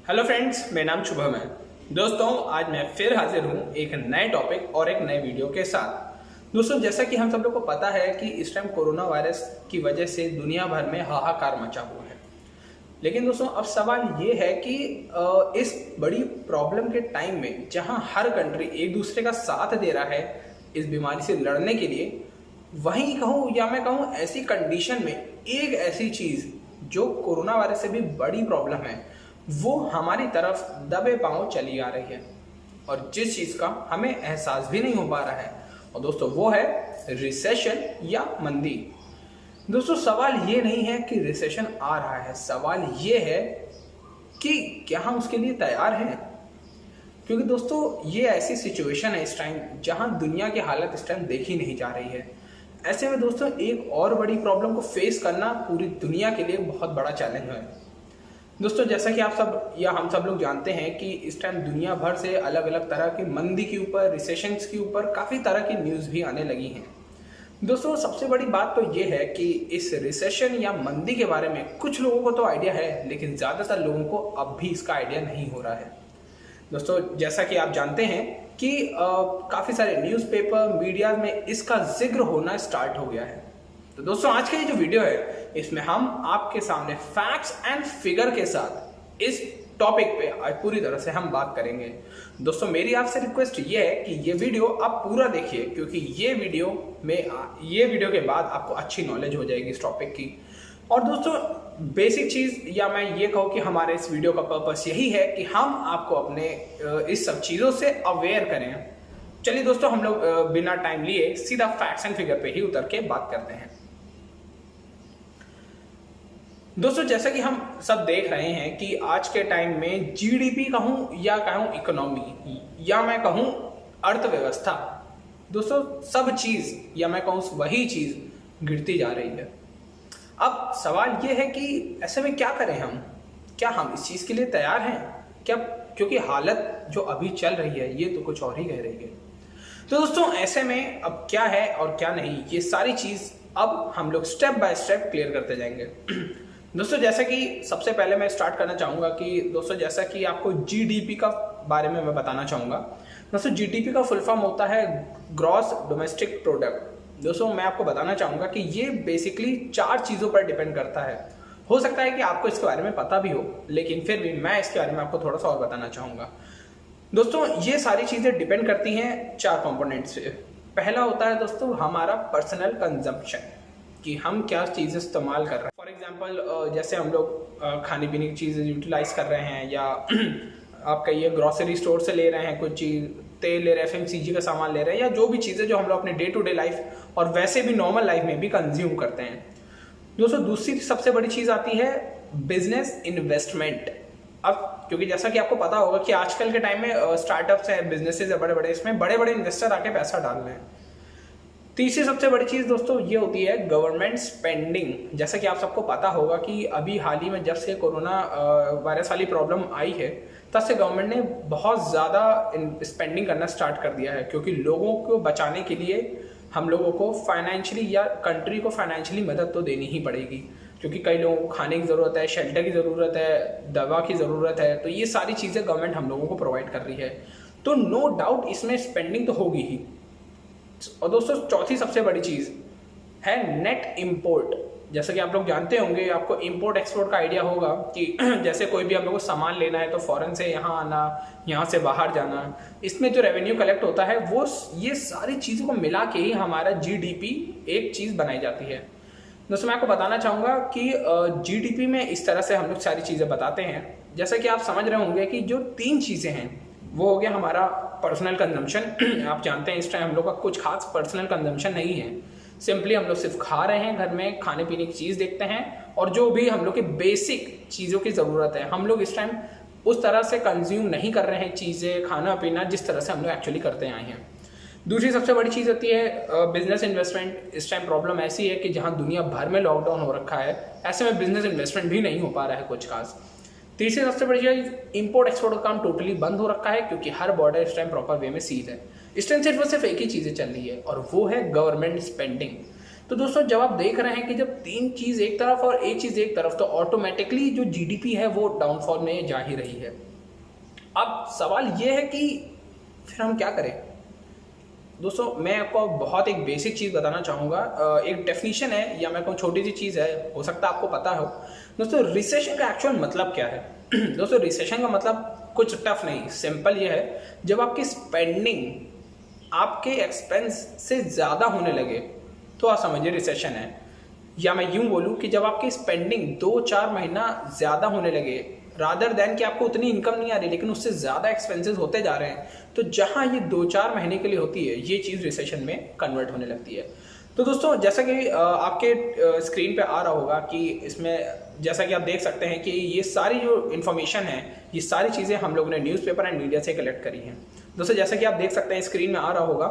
Hello friends, मेरा नाम शुभम है। दोस्तों, आज मैं फिर हाजिर हूँ एक नए टॉपिक और एक नए वीडियो के साथ। दोस्तों, जैसा कि हम सब लोग को पता है कि इस टाइम कोरोना वायरस की वजह से दुनिया भर में हाहाकार मचा हुआ है। लेकिन दोस्तों, अब सवाल ये है कि इस बड़ी प्रॉब्लम के टाइम में जहाँ हर कंट्री एक दूसरे का साथ दे रहा है इस बीमारी से लड़ने के लिए, वहीं कहूँ या मैं कहूँ ऐसी कंडीशन में एक ऐसी चीज़ जो कोरोना वायरस से भी बड़ी प्रॉब्लम है वो हमारी तरफ दबे पांव चली आ रही है और जिस चीज का हमें एहसास भी नहीं हो पा रहा है, और दोस्तों वो है रिसेशन या मंदी। दोस्तों, सवाल ये नहीं है कि रिसेशन आ रहा है, सवाल ये है कि क्या हम उसके लिए तैयार हैं। क्योंकि दोस्तों, ये ऐसी सिचुएशन है इस टाइम जहां दुनिया की हालत इस टाइम देखी नहीं जा रही है। ऐसे में दोस्तों, एक और बड़ी प्रॉब्लम को फेस करना पूरी दुनिया के लिए बहुत बड़ा चैलेंज है। दोस्तों, जैसा कि आप सब या हम सब लोग जानते हैं कि इस टाइम दुनिया भर से अलग अलग तरह की मंदी के ऊपर, रिसेशंस के ऊपर काफ़ी तरह की न्यूज़ भी आने लगी हैं। दोस्तों, सबसे बड़ी बात तो ये है कि इस रिसेशन या मंदी के बारे में कुछ लोगों को तो आइडिया है, लेकिन ज़्यादातर लोगों को अब भी इसका आइडिया नहीं हो रहा है। दोस्तों, जैसा कि आप जानते हैं कि काफ़ी सारे न्यूज़पेपर, मीडिया में इसका जिक्र होना स्टार्ट हो गया है। तो दोस्तों, आज का ये जो वीडियो है इसमें हम आपके सामने फैक्ट्स एंड फिगर के साथ इस टॉपिक पे आज पूरी तरह से हम बात करेंगे। दोस्तों, मेरी आपसे रिक्वेस्ट ये है कि ये वीडियो आप पूरा देखिए, क्योंकि ये वीडियो के बाद आपको अच्छी नॉलेज हो जाएगी इस टॉपिक की। और दोस्तों, बेसिक चीज़ या मैं ये कहूँ कि हमारे इस वीडियो का पर्पस यही है कि हम आपको अपने इस सब चीज़ों से अवेयर करें। चलिए दोस्तों, हम लोग बिना टाइम लिए सीधा फैक्ट्स एंड फिगर पे ही उतर के बात करते हैं। दोस्तों, जैसा कि हम सब देख रहे हैं कि आज के टाइम में जीडीपी कहूं या कहूं इकोनॉमी या मैं कहूं अर्थव्यवस्था, दोस्तों सब चीज या मैं कहूं वही चीज गिरती जा रही है। अब सवाल ये है कि ऐसे में क्या करें हम? क्या हम इस चीज के लिए तैयार हैं क्या? क्योंकि हालत जो अभी चल रही है ये तो कुछ और ही कह रही है। तो दोस्तों, ऐसे में अब क्या है और क्या नहीं, ये सारी चीज अब हम लोग स्टेप बाय स्टेप क्लियर करते जाएंगे। दोस्तों, जैसा कि सबसे पहले मैं स्टार्ट करना चाहूँगा कि दोस्तों, जैसा कि आपको जीडीपी का बारे में मैं बताना चाहूँगा। दोस्तों, जीडीपी का फुल फॉर्म होता है ग्रॉस डोमेस्टिक प्रोडक्ट। दोस्तों, मैं आपको बताना चाहूँगा कि ये बेसिकली 4 चीज़ों पर डिपेंड करता है। हो सकता है कि आपको इसके बारे में पता भी हो, लेकिन फिर भी मैं इसके बारे में आपको थोड़ा सा और बताना चाहूँगा। दोस्तों, ये सारी चीज़ें डिपेंड करती हैं 4 कंपोनेंट्स पे। पहला होता है दोस्तों हमारा पर्सनल कंजम्पशन, कि हम क्या चीज़ इस्तेमाल कर रहे हैं। फॉर एग्जांपल, जैसे हम लोग खाने पीने की चीज़ें यूटिलाइज कर रहे हैं, या आप कहिए ग्रॉसरी स्टोर से ले रहे हैं कुछ चीज़, तेल ले रहे हैं, एफएमसीजी का सामान ले रहे हैं, या जो भी चीज़ें जो हम लोग अपने डे टू डे लाइफ और वैसे भी नॉर्मल लाइफ में भी कंज्यूम करते हैं। दोस्तों, दूसरी सबसे बड़ी चीज़ आती है बिजनेस इन्वेस्टमेंट। अब क्योंकि जैसा कि आपको पता होगा कि आजकल के टाइम में स्टार्टअप्स हैं, बिजनेसेस है बड़े बड़े, इसमें बड़े बड़े इन्वेस्टर आके पैसा डाल रहे हैं। तीसरी सबसे बड़ी चीज़ दोस्तों ये होती है गवर्नमेंट स्पेंडिंग। जैसा कि आप सबको पता होगा कि अभी हाल ही में जब से कोरोना वायरस वाली प्रॉब्लम आई है, तब से गवर्नमेंट ने बहुत ज़्यादा स्पेंडिंग करना स्टार्ट कर दिया है, क्योंकि लोगों को बचाने के लिए हम लोगों को फाइनेंशियली या कंट्री को फाइनेंशियली मदद तो देनी ही पड़ेगी, क्योंकि कई लोगों को खाने की ज़रूरत है, शेल्टर की ज़रूरत है, दवा की ज़रूरत है। तो ये सारी चीज़ें गवर्नमेंट हम लोगों को प्रोवाइड कर रही है, तो नो डाउट इसमें स्पेंडिंग तो होगी ही। और दोस्तों, चौथी सबसे बड़ी चीज़ है नेट इंपोर्ट। जैसा कि आप लोग जानते होंगे, आपको इंपोर्ट एक्सपोर्ट का आइडिया होगा कि जैसे कोई भी हम लोग को सामान लेना है तो फॉरेन से यहाँ आना, यहाँ से बाहर जाना, इसमें जो रेवेन्यू कलेक्ट होता है वो ये सारी चीज़ों को मिला के ही हमारा जीडीपी एक चीज़ बनाई जाती है। दोस्तों, मैं आपको बताना चाहूँगा कि जीडीपी में इस तरह से हम लोग सारी चीज़ें बताते हैं। जैसा कि आप समझ रहे होंगे कि जो 3 चीज़ें हैं वो हो गया हमारा पर्सनल कंजम्पशन। आप जानते हैं इस टाइम हम लोग का कुछ खास पर्सनल कंजम्पशन नहीं है, सिंपली हम लोग सिर्फ खा रहे हैं, घर में खाने पीने की चीज़ देखते हैं, और जो भी हम लोग के बेसिक चीज़ों की ज़रूरत है हम लोग इस टाइम उस तरह से कंज्यूम नहीं कर रहे हैं चीज़ें, खाना पीना जिस तरह से हम लोग एक्चुअली करते आए हैं। दूसरी सबसे बड़ी चीज़ होती है बिजनेस इन्वेस्टमेंट। इस टाइम प्रॉब्लम ऐसी है कि जहाँ दुनिया भर में लॉकडाउन हो रखा है, ऐसे में बिजनेस इन्वेस्टमेंट भी नहीं हो पा रहा है कुछ खास। तीसरी सबसे बड़ी चीज़, इंपोर्ट एक्सपोर्ट का काम टोटली बंद हो रखा है, क्योंकि हर बॉर्डर इस टाइम प्रॉपर वे में सील है। इस टाइम सिर्फ एक ही चीज़ें चल रही है, और वो है गवर्नमेंट स्पेंडिंग। तो दोस्तों जब आप देख रहे हैं कि जब तीन चीज़ एक तरफ और एक चीज़ एक तरफ, तो ऑटोमेटिकली जो जीडीपी है वो डाउनफॉल में जा ही रही है। अब सवाल ये है कि फिर हम क्या करें। दोस्तों मैं आपको बहुत एक बेसिक चीज़ बताना चाहूँगा, एक डेफिनेशन है या मैं कहूँ छोटी सी चीज़ है, हो सकता है आपको पता हो। दोस्तों रिसेशन का एक्चुअल मतलब क्या है? दोस्तों रिसेशन का मतलब कुछ टफ नहीं, सिंपल ये है, जब आपकी स्पेंडिंग आपके एक्सपेंस से ज़्यादा होने लगे तो आप समझिए रिसेशन है। या मैं यूँ बोलूँ कि जब आपकी स्पेंडिंग 2-4 महीना ज़्यादा होने लगे, रादर देन कि आपको उतनी इनकम नहीं आ रही लेकिन उससे ज़्यादा एक्सपेंसेस होते जा रहे हैं, तो जहाँ ये 2-4 महीने के लिए होती है ये चीज़ रिसेशन में कन्वर्ट होने लगती है। तो दोस्तों जैसा कि आपके स्क्रीन पे आ रहा होगा कि इसमें जैसा कि आप देख सकते हैं कि ये सारी जो इन्फॉर्मेशन है, ये सारी चीज़ें हम लोगों ने न्यूज़पेपर एंड मीडिया से कलेक्ट करी हैं। दोस्तों जैसा कि आप देख सकते हैं स्क्रीन में आ रहा होगा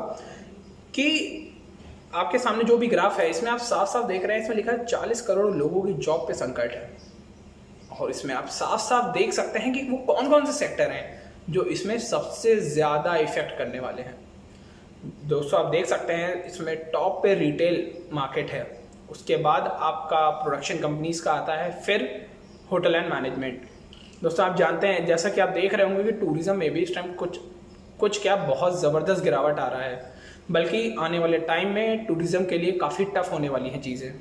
कि आपके सामने जो भी ग्राफ है इसमें आप साफ साफ देख रहे हैं, इसमें लिखा है 40 करोड़ लोगों की जॉब पे संकट है। और इसमें आप साफ साफ देख सकते हैं कि वो कौन कौन से सेक्टर हैं जो इसमें सबसे ज़्यादा इफेक्ट करने वाले हैं। दोस्तों आप देख सकते हैं इसमें टॉप पे रिटेल मार्केट है, उसके बाद आपका प्रोडक्शन कंपनीज का आता है, फिर होटल एंड मैनेजमेंट। दोस्तों आप जानते हैं जैसा कि आप देख रहे होंगे कि टूरिज्म में भी इस टाइम कुछ क्या बहुत ज़बरदस्त गिरावट आ रहा है, बल्कि आने वाले टाइम में टूरिज्म के लिए काफ़ी टफ होने वाली हैं चीज़ें।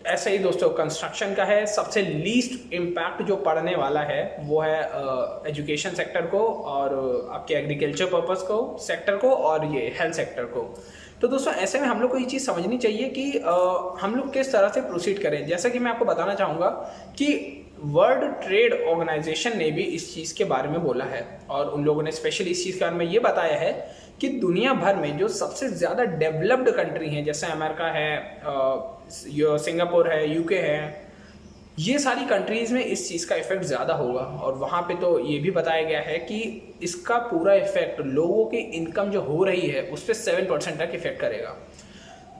ऐसे ही दोस्तों कंस्ट्रक्शन का है, सबसे लीस्ट इम्पैक्ट जो पड़ने वाला है वो है एजुकेशन सेक्टर को और आपके एग्रीकल्चर पर्पस को सेक्टर को और ये हेल्थ सेक्टर को। तो दोस्तों ऐसे में हम लोग को ये चीज़ समझनी चाहिए कि हम लोग किस तरह से प्रोसीड करें। जैसा कि मैं आपको बताना चाहूँगा कि वर्ल्ड ट्रेड ऑर्गेनाइजेशन ने भी इस चीज़ के बारे में बोला है और उन लोगों ने स्पेशली इस चीज़ के बारे में ये बताया है कि दुनिया भर में जो सबसे ज़्यादा डेवलप्ड कंट्री हैं, जैसे अमेरिका है, सिंगापुर है, यूके है, ये सारी कंट्रीज़ में इस चीज़ का इफेक्ट ज़्यादा होगा। और वहाँ पे तो ये भी बताया गया है कि इसका पूरा इफेक्ट लोगों की इनकम जो हो रही है उस पर 7% तक इफेक्ट करेगा।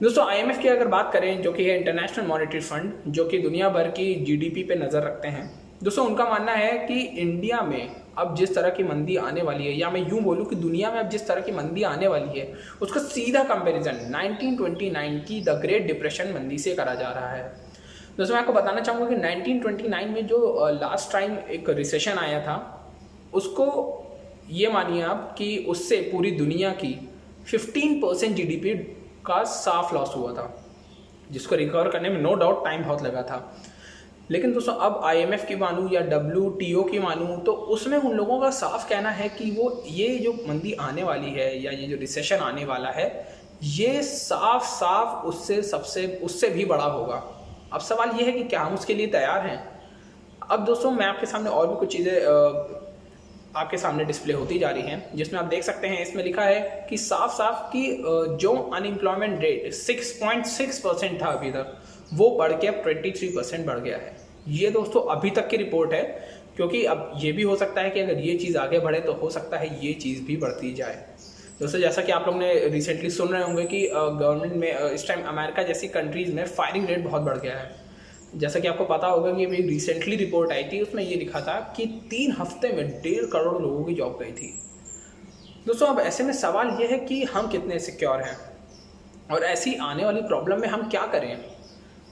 दोस्तों IMF की अगर बात करें, जो कि है इंटरनेशनल मॉनेटरी फंड, जो कि दुनिया भर की GDP पे नज़र रखते हैं, दोस्तों उनका मानना है कि इंडिया में अब जिस तरह की मंदी आने वाली है, या मैं यूं बोलूं कि दुनिया में अब जिस तरह की मंदी आने वाली है, उसका सीधा कंपैरिजन 1929 की द ग्रेट डिप्रेशन मंदी से करा जा रहा है। दोस्तों मैं आपको बताना चाहूँगा कि 1929 में जो लास्ट टाइम एक रिसेशन आया था, उसको ये मानिए आप कि उससे पूरी दुनिया की 15% GDP का साफ लॉस हुआ था, जिसको रिकवर करने में नो डाउट टाइम बहुत लगा था। लेकिन दोस्तों अब IMF की मानूँ या WTO की मानूँ तो उसमें उन लोगों का साफ कहना है कि वो ये जो मंदी आने वाली है या ये जो रिसेशन आने वाला है, ये साफ साफ उससे भी बड़ा होगा। अब सवाल ये है कि क्या हम उसके लिए तैयार हैं। अब दोस्तों मैं आपके सामने और भी कुछ चीज़ें आपके सामने डिस्प्ले होती जा रही हैं, जिसमें आप देख सकते हैं इसमें लिखा है कि साफ साफ कि जो अनएम्प्लॉयमेंट रेट 6.6% था अभी तक, वो बढ़ के अब 23% बढ़ गया है। ये दोस्तों अभी तक की रिपोर्ट है, क्योंकि अब ये भी हो सकता है कि अगर ये चीज़ आगे बढ़े तो हो सकता है ये चीज़ भी बढ़ती जाए। दोस्तों जैसा कि आप लोग ने रिसेंटली सुन रहे होंगे कि गवर्नमेंट में इस टाइम अमेरिका जैसी कंट्रीज़ में फायरिंग रेट बहुत बढ़ गया है। जैसा कि आपको पता होगा कि अभी रिसेंटली रिपोर्ट आई थी, उसमें ये लिखा था कि 3 हफ्ते में 1.5 करोड़ लोगों की जॉब गई थी। दोस्तों अब ऐसे में सवाल ये है कि हम कितने सिक्योर हैं और ऐसी आने वाली प्रॉब्लम में हम क्या करें।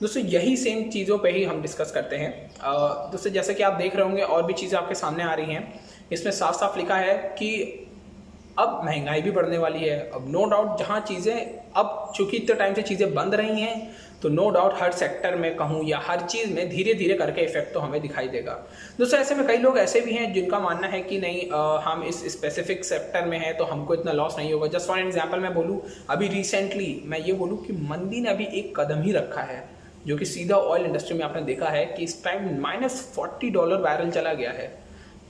दोस्तों यही सेम चीज़ों पे ही हम डिस्कस करते हैं। दोस्तों जैसे कि आप देख रहे होंगे और भी चीज़ें आपके सामने आ रही हैं, इसमें साफ साफ लिखा है कि अब महंगाई भी बढ़ने वाली है। अब नो डाउट जहाँ चीज़ें अब चूँकि इतने टाइम से चीज़ें बंद रही हैं, तो नो डाउट हर सेक्टर में कहूँ या हर चीज़ में धीरे धीरे करके इफेक्ट तो हमें दिखाई देगा। दोस्तों ऐसे में कई लोग ऐसे भी हैं जिनका मानना है कि नहीं हम इस स्पेसिफिक सेक्टर में हैं तो हमको इतना लॉस नहीं होगा। जस्ट फॉर एग्जांपल मैं बोलूँ, अभी रिसेंटली मैं ये बोलूँ कि मंदी ने अभी एक कदम ही रखा है, जो कि सीधा ऑयल इंडस्ट्री में आपने देखा है कि इस टाइम -$40 बैरल चला गया है।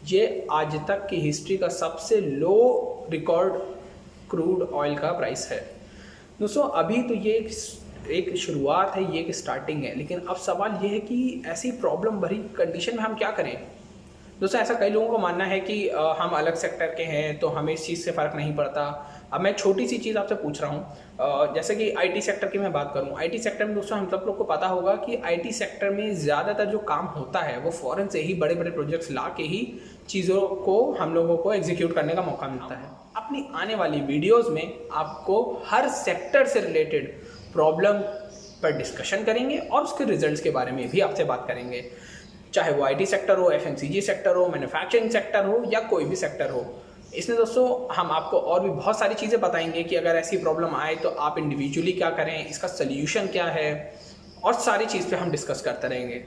ये आज तक की हिस्ट्री का सबसे लो रिकॉर्ड क्रूड ऑयल का प्राइस है। दोस्तों अभी तो ये एक शुरुआत है, ये एक स्टार्टिंग है, लेकिन अब सवाल ये है कि ऐसी प्रॉब्लम भरी कंडीशन में हम क्या करें। दोस्तों ऐसा कई लोगों का मानना है कि हम अलग सेक्टर के हैं तो हमें इस चीज़ से फ़र्क नहीं पड़ता। अब मैं छोटी सी चीज़ आपसे पूछ रहा हूँ, जैसे कि IT सेक्टर की मैं बात करूँ। IT सेक्टर में दोस्तों हम सब लोग को पता होगा कि IT सेक्टर में ज़्यादातर जो काम होता है वो फॉरेन से ही बड़े बड़े प्रोजेक्ट्स ला के ही चीज़ों को हम लोगों को एग्जीक्यूट करने का मौका मिलता है। अपनी आने वाली वीडियोज़ में आपको हर सेक्टर से रिलेटेड प्रॉब्लम पर डिस्कशन करेंगे और उसके रिजल्ट्स के बारे में भी आपसे बात करेंगे, चाहे वो आईटी सेक्टर हो, एफएमसीजी सेक्टर हो, मैन्युफैक्चरिंग सेक्टर हो या कोई भी सेक्टर हो। इसमें दोस्तों हम आपको और भी बहुत सारी चीज़ें बताएंगे कि अगर ऐसी प्रॉब्लम आए तो आप इंडिविजुअली क्या करें, इसका सल्यूशन क्या है, और सारी चीज़ पे हम डिस्कस करते रहेंगे।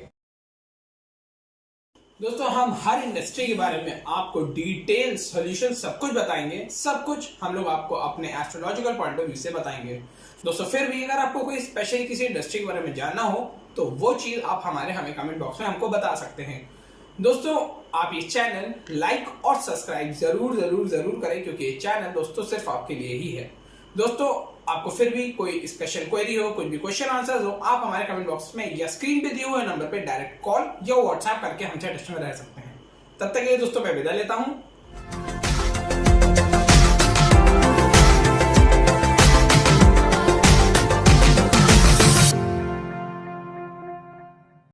दोस्तों हम हर इंडस्ट्री के बारे में आपको डिटेल सॉल्यूशन सब कुछ बताएंगे, सब कुछ हम लोग आपको अपने एस्ट्रोलॉजिकल पॉइंट ऑफ व्यू से बताएंगे। दोस्तों फिर भी अगर आपको कोई स्पेशल किसी इंडस्ट्री के बारे में जानना हो तो वो चीज आप हमें कमेंट बॉक्स में हमको बता सकते हैं। दोस्तों आप ये चैनल लाइक और सब्सक्राइब जरूर जरूर जरूर करें, क्योंकि ये चैनल दोस्तों सिर्फ आपके लिए ही है। दोस्तों आपको फिर भी कोई स्पेशल क्वेरी हो, कुछ भी क्वेश्चन आंसर हो, आप हमारे कमेंट बॉक्स में या स्क्रीन पे दिए हुए नंबर पे डायरेक्ट कॉल या व्हाट्सएप करके हमसे टच में रह सकते हैं। तब तक के लिए दोस्तों मैं विदा लेता हूं।